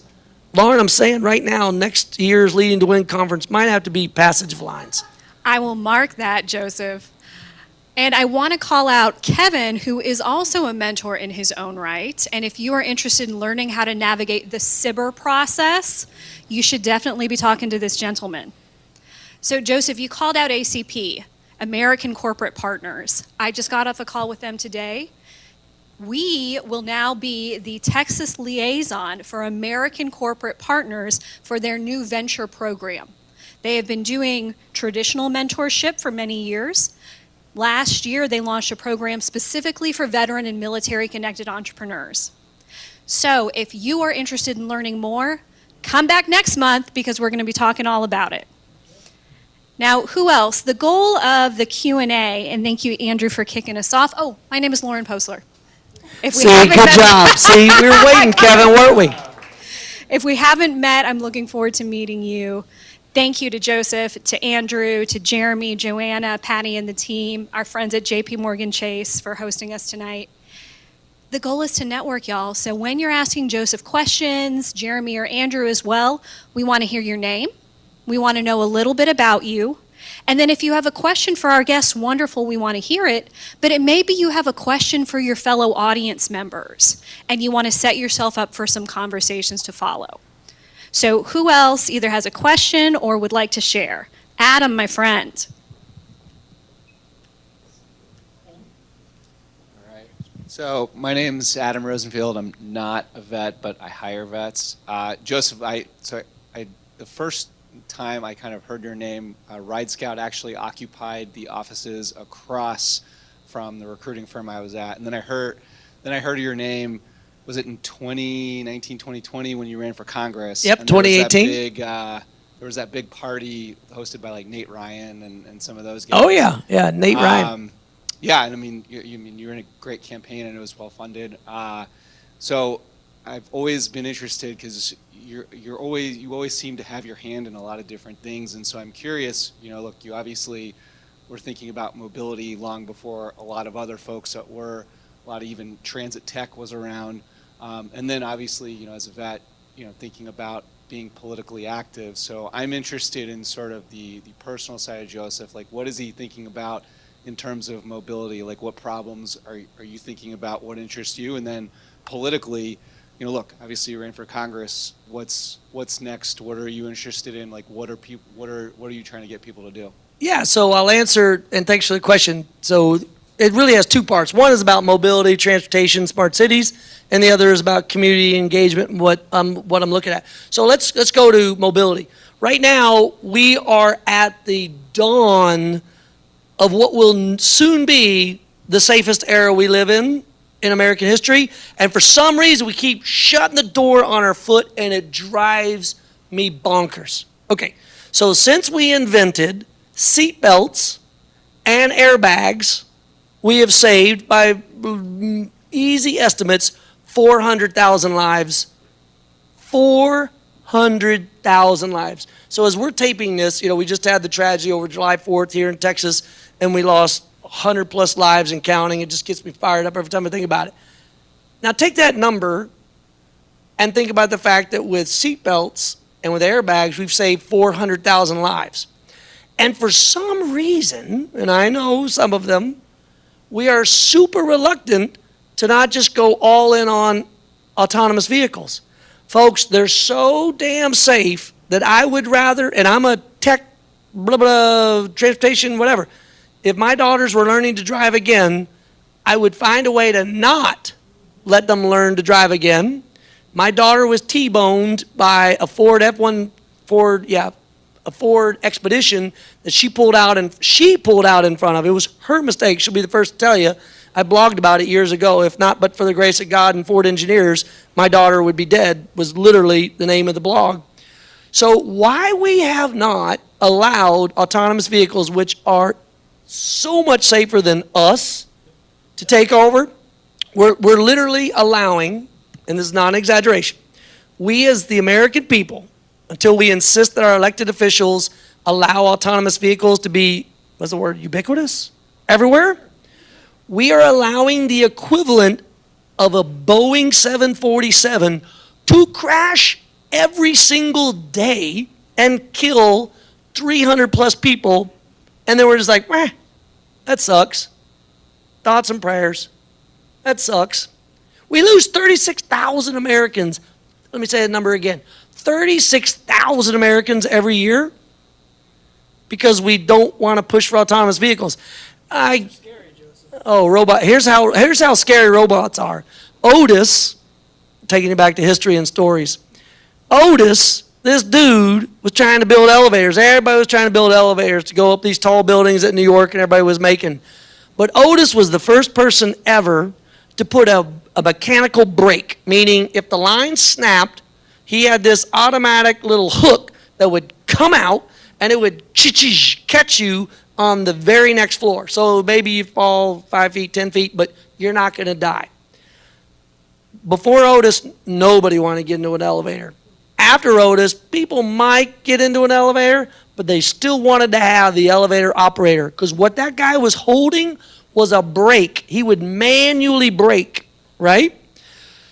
Lauren, I'm saying right now, next year's Leading to Win conference might have to be passage of lines. I will mark that, Joseph. And I want to call out Kevin, who is also a mentor in his own right. And if you are interested in learning how to navigate the SIBR process, you should definitely be talking to this gentleman. So Joseph, you called out ACP, American Corporate Partners. I just got off a call with them today. We will now be the Texas liaison for American Corporate Partners for their new venture program. They have been doing traditional mentorship for many years. Last year, they launched a program specifically for veteran and military-connected entrepreneurs. So if you are interested in learning more, come back next month because we're going to be talking all about it. Now, who else? The goal of the Q&A, and thank you, Andrew, for kicking us off. Oh, my name is Lauren Posler. See, good job. See, we were waiting, Kevin, weren't we? If we haven't met, I'm looking forward to meeting you. Thank you to Joseph, to Andrew, to Jeremy, Joanna, Patty, and the team, our friends at JP Morgan Chase for hosting us tonight. The goal is to network, y'all. So when you're asking Joseph questions, Jeremy or Andrew as well, we want to hear your name. We want to know a little bit about you. And then if you have a question for our guests, wonderful, we want to hear it. But it may be you have a question for your fellow audience members, and you want to set yourself up for some conversations to follow. So who else either has a question or would like to share? Adam, my friend. All right. So my name's Adam Rosenfield. I'm not a vet, but I hire vets. Joseph, the first time I kind of heard your name, RideScout actually occupied the offices across from the recruiting firm I was at, and then I heard your name. Was it in 2019, 2020 when you ran for Congress? Yep, and 2018. There was that big party hosted by like Nate Ryan and some of those guys. Oh yeah, Nate Ryan. Yeah, and I mean, you were in a great campaign and it was well funded. So I've always been interested because you always seem to have your hand in a lot of different things, and so I'm curious. Look, you obviously were thinking about mobility long before a lot of other folks that were. A lot of even transit tech was around, and then obviously, as a vet, thinking about being politically active. So I'm interested in sort of the personal side of Joseph. Like, what is he thinking about in terms of mobility? Like, what problems are you thinking about? What interests you? And then politically, look, obviously you ran for Congress. What's next? What are you interested in? Like, what are you trying to get people to do? Yeah, so I'll answer, and thanks for the question. So it really has two parts. One is about mobility, transportation, smart cities, and the other is about community engagement and what I'm looking at. So let's go to mobility. Right now, we are at the dawn of what will soon be the safest era we live in American history, and for some reason we keep shutting the door on our foot, and it drives me bonkers. Okay, so since we invented seat belts and airbags, we have saved, by easy estimates, 400,000 lives. 400,000 lives. So as we're taping this, we just had the tragedy over July 4th here in Texas, and we lost 100 plus lives and counting. It just gets me fired up every time I think about it. Now take that number and think about the fact that with seatbelts and with airbags, we've saved 400,000 lives. And for some reason, and I know some of them, we are super reluctant to not just go all in on autonomous vehicles. Folks, they're so damn safe that I would rather, and I'm a tech, blah, blah, transportation, whatever. If my daughters were learning to drive again, I would find a way to not let them learn to drive again. My daughter was T-boned by a Ford Expedition that she pulled out in front of. It was her mistake. She'll be the first to tell you. I blogged about it years ago. If not but for the grace of God and Ford engineers, my daughter would be dead, was literally the name of the blog. So why we have not allowed autonomous vehicles, which are so much safer than us, to take over, we're literally allowing, and this is not an exaggeration, we as the American people, until we insist that our elected officials allow autonomous vehicles to be, what's the word, ubiquitous? Everywhere? We are allowing the equivalent of a Boeing 747 to crash every single day and kill 300 plus people, and then we're just like, that sucks. Thoughts and prayers. That sucks. We lose 36,000 Americans. Let me say the number again. 36,000 Americans every year because we don't want to push for autonomous vehicles. Robot. Here's how scary robots are. Otis, taking you back to history and stories. Otis, this dude was trying to build elevators. Everybody was trying to build elevators to go up these tall buildings at New York, and everybody was making. But Otis was the first person ever to put a mechanical brake, meaning if the line snapped, he had this automatic little hook that would come out and it would catch you on the very next floor. So maybe you fall 5 feet, 10 feet, but you're not going to die. Before Otis, nobody wanted to get into an elevator. After Otis, people might get into an elevator, but they still wanted to have the elevator operator because what that guy was holding was a brake. He would manually brake, right?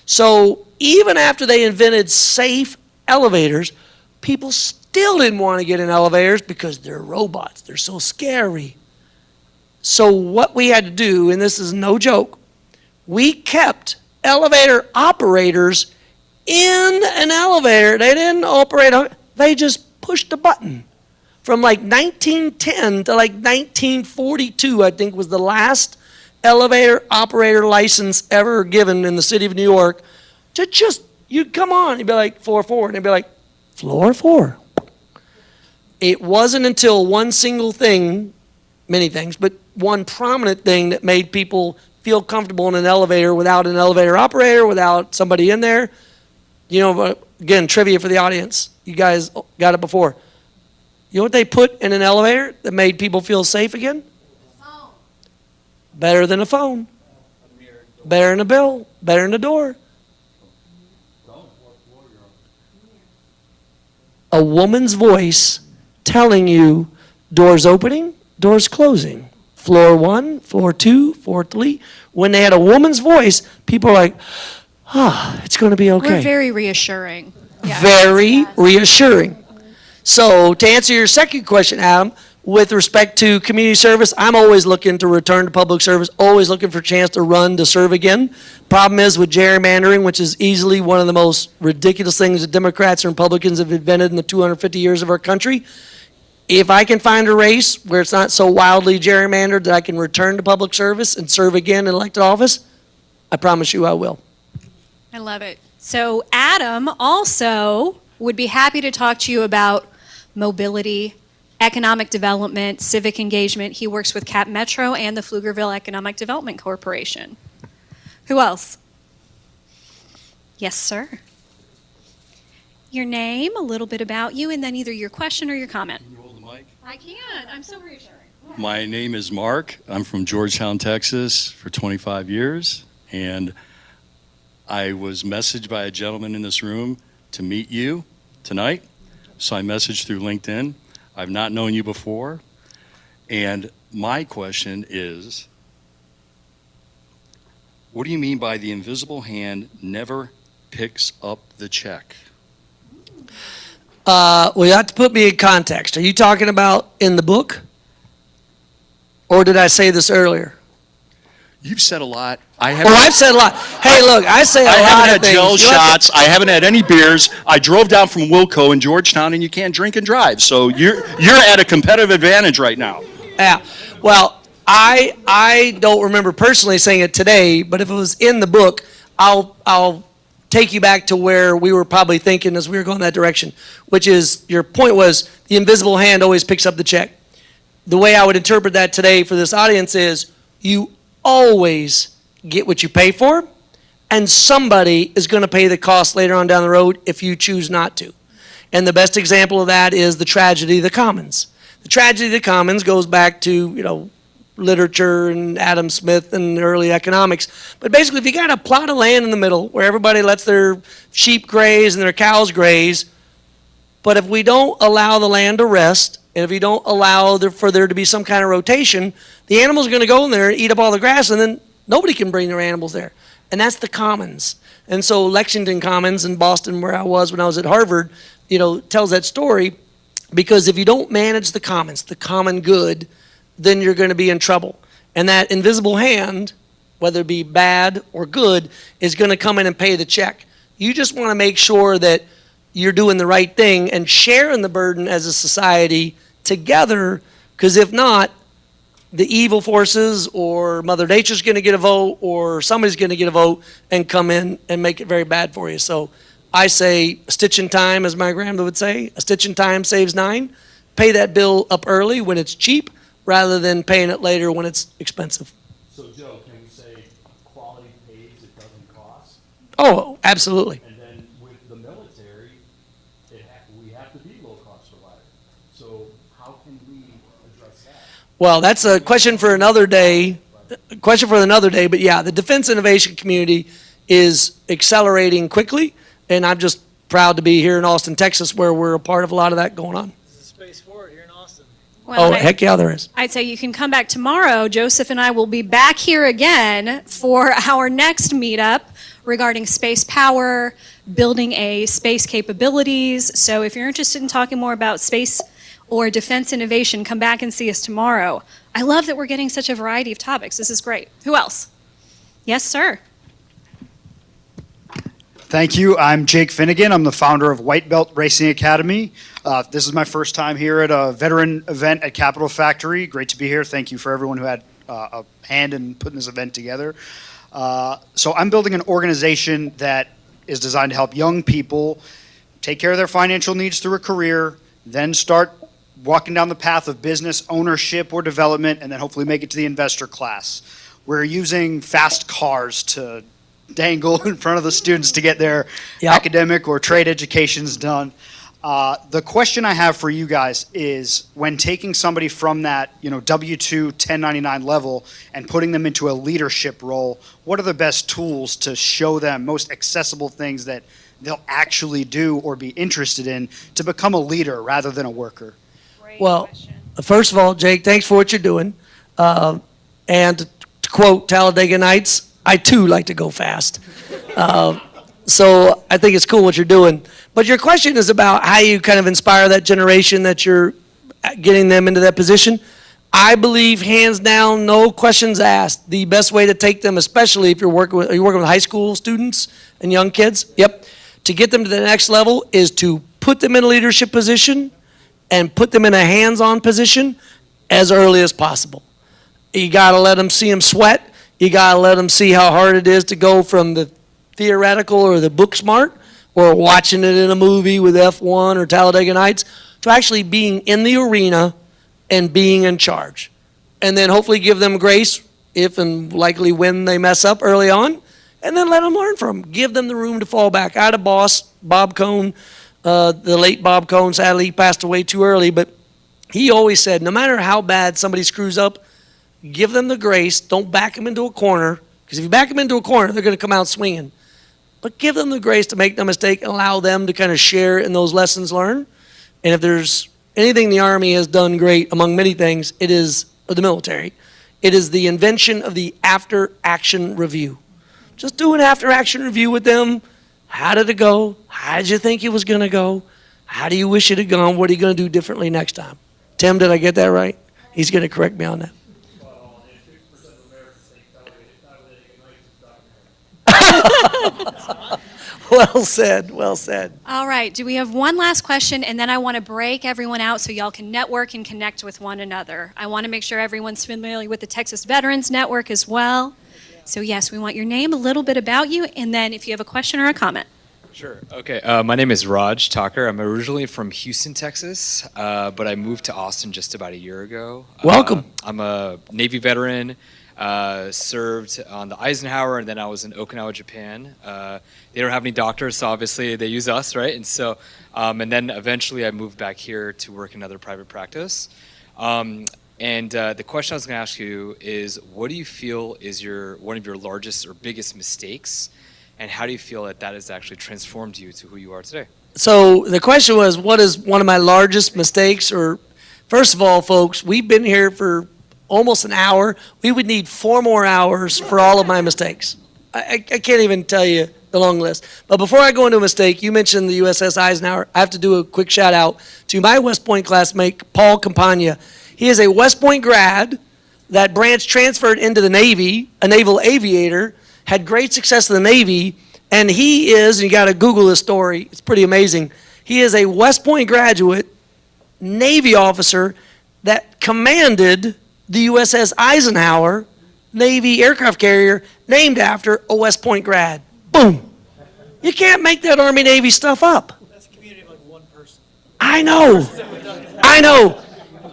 So even after they invented safe elevators, people still didn't want to get in elevators because they're robots. They're so scary. So what we had to do, and this is no joke, we kept elevator operators in an elevator. They didn't operate, they just pushed a button. From like 1910 to like 1942, I think, was the last elevator operator license ever given in the city of New York. To just, you'd come on, you'd be like, floor 4, and they'd be like, floor 4. It wasn't until one single thing, many things, but one prominent thing that made people feel comfortable in an elevator without an elevator operator, without somebody in there. You know, again, trivia for the audience. You guys got it before. You know what they put in an elevator that made people feel safe again? Phone. Better than a phone. Better than a bill. Better than a door. A woman's voice telling you doors opening, doors closing. Floor 1, floor 2, floor 3. When they had a woman's voice, people are like, it's going to be okay. We're very reassuring. Yeah. Very reassuring. So to answer your second question, Adam, with respect to community service, I'm always looking to return to public service, always looking for a chance to run to serve again. Problem is with gerrymandering, which is easily one of the most ridiculous things that Democrats and Republicans have invented in the 250 years of our country. If I can find a race where it's not so wildly gerrymandered that I can return to public service and serve again in elected office, I promise you I will. I love it. So Adam also would be happy to talk to you about mobility, economic development, civic engagement. He works with Cap Metro and the Pflugerville Economic Development Corporation. Who else? Yes, sir. Your name, a little bit about you, and then either your question or your comment. Can you hold the mic? I can. I'm so reassuring. My name is Mark. I'm from Georgetown, Texas for 25 years, and I was messaged by a gentleman in this room to meet you tonight. So I messaged through LinkedIn. I've not known you before. And my question is, what do you mean by the invisible hand never picks up the check? Well, you have to put me in context. Are you talking about in the book? Or did I say this earlier? You've said a lot. I've said a lot. Hey, look, I say a I lot haven't of had things. gel You have to- shots. I haven't had any beers. I drove down from Wilco in Georgetown, and you can't drink and drive. So you're at a competitive advantage right now. Yeah. Well, I don't remember personally saying it today, but if it was in the book, I'll take you back to where we were probably thinking as we were going that direction, which is your point was the invisible hand always picks up the check. The way I would interpret that today for this audience is you always get what you pay for, and somebody is going to pay the cost later on down the road if you choose not to. And the best example of that is the tragedy of the commons. The tragedy of the commons goes back to, literature and Adam Smith and early economics. But basically, if you got a plot of land in the middle where everybody lets their sheep graze and their cows graze, but if we don't allow the land to rest, and if we don't allow for there to be some kind of rotation, the animals are going to go in there and eat up all the grass, and then nobody can bring their animals there. And that's the commons. And so Lexington Commons in Boston, where I was when I was at Harvard, tells that story, because if you don't manage the commons, the common good, then you're going to be in trouble. And that invisible hand, whether it be bad or good, is going to come in and pay the check. You just want to make sure that you're doing the right thing and sharing the burden as a society together, because if not, the evil forces or Mother Nature's going to get a vote or somebody's going to get a vote and come in and make it very bad for you. So I say a stitch in time, as my grandmother would say, a stitch in time saves 9. Pay that bill up early when it's cheap rather than paying it later when it's expensive. So, Joe, can we say quality pays, it doesn't cost? Oh, absolutely. And then with the military, we have to be low-cost provider. So how can we address that? Well, that's a question for another day. But yeah, the defense innovation community is accelerating quickly, and I'm just proud to be here in Austin, Texas, where we're a part of a lot of that going on. This is Space Forward here in Austin. Well, Heck yeah, there is. I'd say you can come back tomorrow. Joseph and I will be back here again for our next meetup regarding space power, building a space capabilities. So if you're interested in talking more about space or defense innovation, come back and see us tomorrow. I love that we're getting such a variety of topics. This is great. Who else? Yes, sir. Thank you. I'm Jake Finnegan. I'm the founder of White Belt Racing Academy. This is my first time here at a veteran event at Capital Factory. Great to be here. Thank you for everyone who had a hand in putting this event together. So I'm building an organization that is designed to help young people take care of their financial needs through a career, then start walking down the path of business ownership or development, and then hopefully make it to the investor class. We're using fast cars to dangle in front of the students to get their academic or trade educations done. The question I have for you guys is, when taking somebody from that W-2 1099 level and putting them into a leadership role, what are the best tools to show them, most accessible things that they'll actually do or be interested in to become a leader rather than a worker? Well, first of all, Jake, thanks for what you're doing. And to quote Talladega Nights, I too like to go fast. So I think it's cool what you're doing. But your question is about how you kind of inspire that generation that you're getting them into that position. I believe, hands down, no questions asked, the best way to take them, especially if are you working with high school students and young kids? Yep. To get them to the next level is to put them in a leadership position and put them in a hands-on position as early as possible. You got to let them see them sweat. You got to let them see how hard it is to go from the theoretical or the book smart or watching it in a movie with F1 or Talladega Nights to actually being in the arena and being in charge. And then hopefully give them grace if and likely when they mess up early on, and then let them learn from them. Give them the room to fall back. I had a boss, Bob Cohn, the late Bob Cohn, sadly he passed away too early, but he always said, no matter how bad somebody screws up, give them the grace. Don't back them into a corner, because if you back them into a corner, they're going to come out swinging. But give them the grace to make the mistake and allow them to kind of share in those lessons learned. And if there's anything the Army has done great, among many things, it is, or the military, it is the invention of the after-action review. Just do an after-action review with them. How did it go? How did you think it was going to go? How do you wish it had gone? What are you going to do differently next time? Tim, did I get that right? He's going to correct me on that. Well said, well said. All right, do we have one last question? And then I want to break everyone out so y'all can network and connect with one another. I want to make sure everyone's familiar with the Texas Veterans Network as well. So yes, we want your name, a little bit about you, and then if you have a question or a comment. Sure. Okay. My name is Raj Tucker. I'm originally from Houston, Texas, but I moved to Austin just about a year ago. Welcome. I'm a Navy veteran. Served on the Eisenhower, and then I was in Okinawa, Japan. They don't have any doctors, so obviously they use us, right? And so, and then eventually I moved back here to work in another private practice. The question I was going to ask you is, what do you feel is one of your largest or biggest mistakes, and how do you feel that has actually transformed you to who you are today? So the question was, what is one of my largest mistakes? Or first of all, folks, we've been here for almost an hour. We would need 4 more hours for all of my mistakes. I can't even tell you the long list. But before I go into a mistake, you mentioned the USS Eisenhower. I have to do a quick shout out to my West Point classmate, Paul Campagna. He is a West Point grad. That branch transferred into the Navy, a naval aviator, had great success in the Navy, and he is, and you got to Google this story, it's pretty amazing. He is a West Point graduate, Navy officer that commanded the USS Eisenhower, Navy aircraft carrier, named after a West Point grad. Boom. You can't make that Army-Navy stuff up. That's a community of like one person. I know. I know.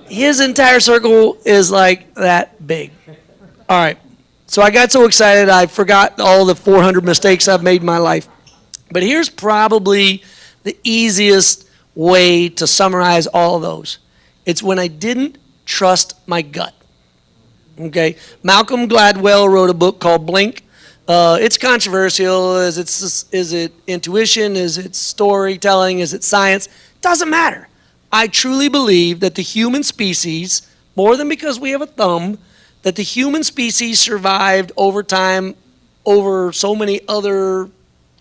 His entire circle is like that big. All right. So I got so excited I forgot all the 400 mistakes I've made in my life. But here's probably the easiest way to summarize all of those. It's when I didn't trust my gut. Okay? Malcolm Gladwell wrote a book called Blink. It's controversial. Is it intuition? Is it storytelling? Is it science? Doesn't matter. I truly believe that the human species, more than because we have a thumb, that the human species survived over time over so many other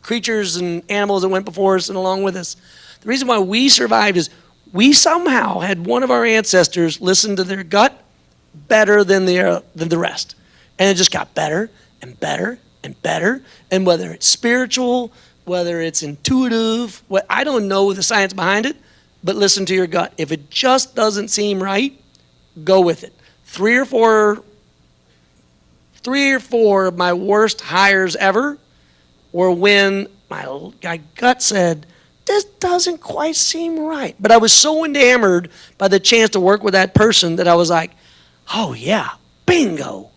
creatures and animals that went before us and along with us. The reason why we survived is we somehow had one of our ancestors listen to their gut better than the rest. And it just got better and better and better. And whether it's spiritual, whether it's intuitive, I don't know the science behind it, but listen to your gut. If it just doesn't seem right, go with it. Three or four of my worst hires ever were when my gut said, this doesn't quite seem right. But I was so enamored by the chance to work with that person that I was like, oh yeah, bingo.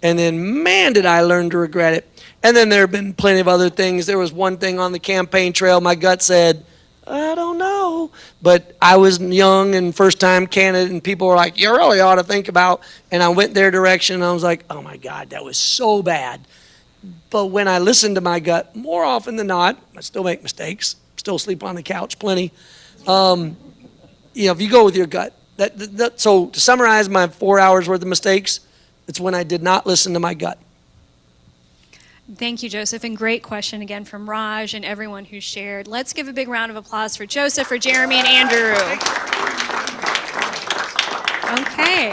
And then, man, did I learn to regret it. And then there have been plenty of other things. There was one thing on the campaign trail, my gut said, I don't know. But I was young and first-time candidate, and people were like, you really ought to think about. And I went their direction, and I was like, oh, my God, that was so bad. But when I listened to my gut, more often than not, I still make mistakes, still sleep on the couch plenty. If you go with your gut. So to summarize my 4 hours worth of mistakes, it's when I did not listen to my gut. Thank you, Joseph, and great question again from Raj and everyone who shared. Let's give a big round of applause for Joseph, for Jeremy, and Andrew. Okay.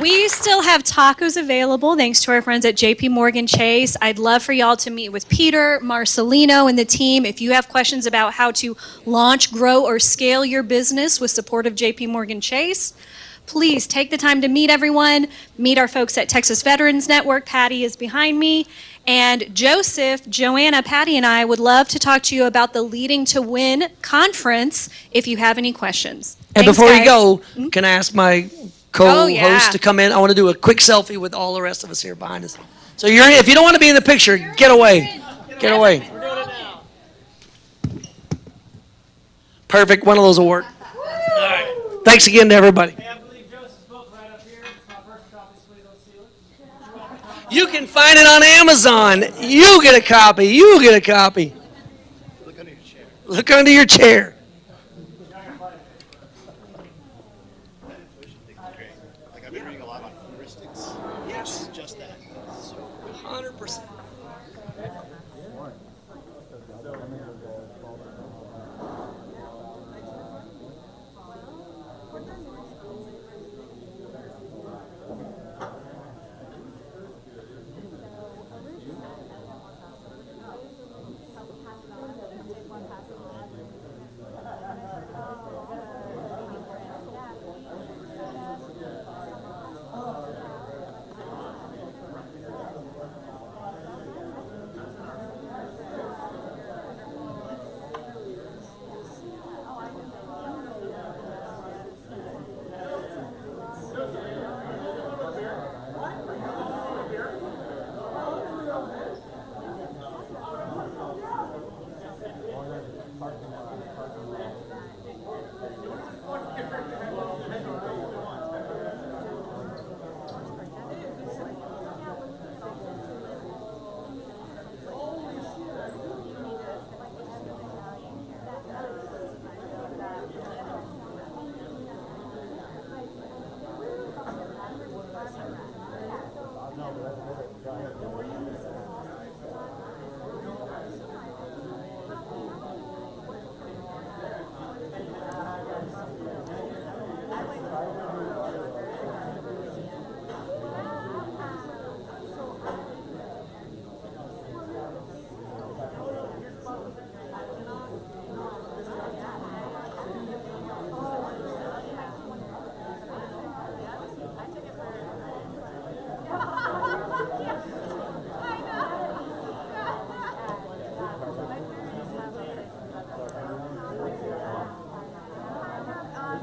We still have tacos available thanks to our friends at JP Morgan Chase. I'd love for y'all to meet with Peter, Marcelino, and the team. If you have questions about how to launch, grow, or scale your business with support of JP Morgan Chase, please take the time to meet everyone. Meet our folks at Texas Veterans Network. Patty is behind me. And Joseph, Joanna, Patty, and I would love to talk to you about the Leading to Win conference if you have any questions. And Thanks, before guys. you go, can I ask my co-host to come in? I want to do a quick selfie with all the rest of us here behind us. So if you don't want to be in the picture, get away. Get away. We're doing it now. Perfect. One of those will work. Thanks again to everybody. Hey, I believe Joseph's book right up here. It's my personal copy, so please don't steal it. You can find it on Amazon. You get a copy. You get a copy. Look under your chair. Look under your chair. That intuition thing is great. Like I've been reading a lot on heuristics. Yes. Just that. 100%.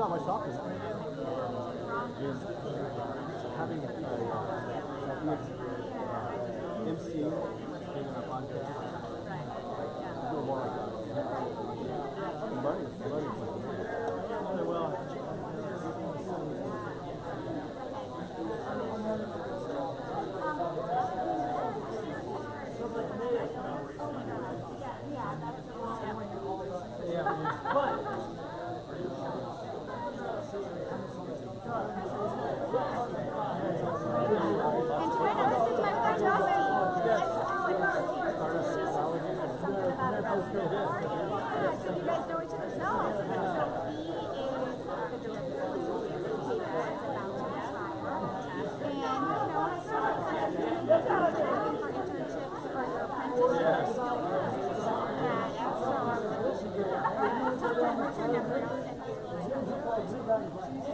not my shop is having a MC in a podcast. Do more like that. Learning something. Well. Yeah.